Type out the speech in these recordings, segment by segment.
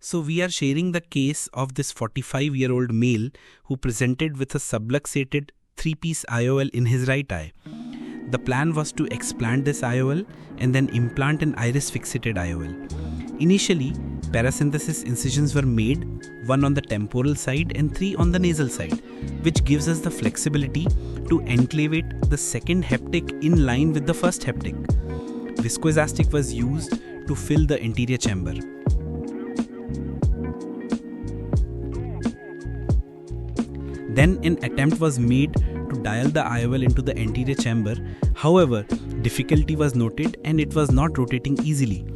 So we are sharing the case of this 45-year-old male who presented with a subluxated 3-piece IOL in his right eye. The plan was to explant this IOL and then implant an iris-fixated IOL. Initially, paracenthesis incisions were made, 1 on the temporal side and 3 on the nasal side, which gives us the flexibility to enclavate the second haptic in line with the first haptic. Viscoelastic was used to fill the anterior chamber. Then an attempt was made to dial the IOL into the anterior chamber. However, difficulty was noted and it was not rotating easily.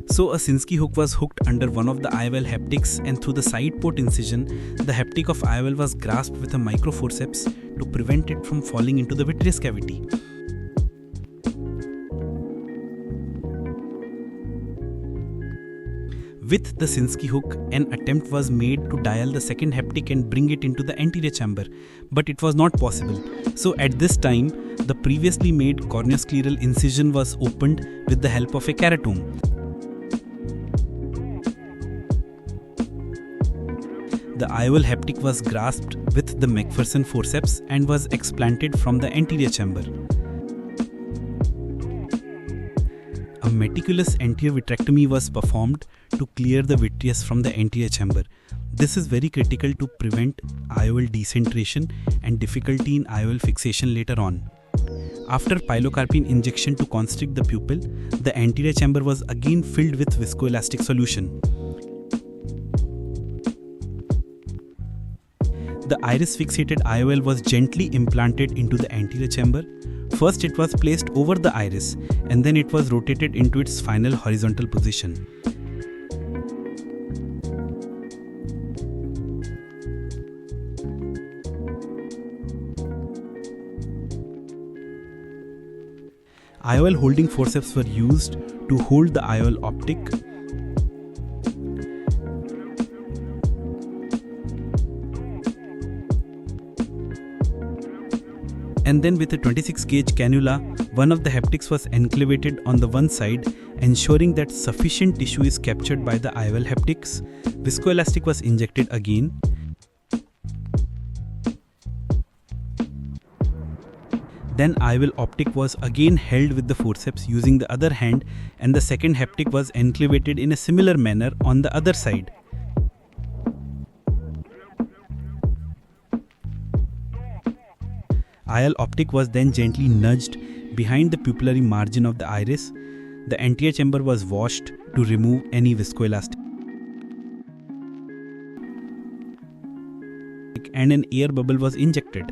So a Sinskey hook was hooked under one of the IOL haptics, and through the side port incision, the haptic of IOL was grasped with a microforceps to prevent it from falling into the vitreous cavity. With the Sinskey hook, an attempt was made to dial the second haptic and bring it into the anterior chamber, but it was not possible. So at this time, the previously made corneoscleral incision was opened with the help of a keratome. The IOL haptic was grasped with the McPherson forceps and was explanted from the anterior chamber. A meticulous anterior vitrectomy was performed to clear the vitreous from the anterior chamber. This is very critical to prevent IOL decentration and difficulty in IOL fixation later on. After pilocarpine injection to constrict the pupil, the anterior chamber was again filled with viscoelastic solution. The iris-fixated IOL was gently implanted into the anterior chamber. First it was placed over the iris and then it was rotated into its final horizontal position. IOL holding forceps were used to hold the IOL optic. And then with a 26 gauge cannula, one of the haptics was enclavated on the one side, ensuring that sufficient tissue is captured by the IOL haptics. Viscoelastic was injected again. Then IOL optic was again held with the forceps using the other hand, and the second haptic was enclavated in a similar manner on the other side. IOL optic was then gently nudged behind the pupillary margin of the iris. The anterior chamber was washed to remove any viscoelastic, and an air bubble was injected.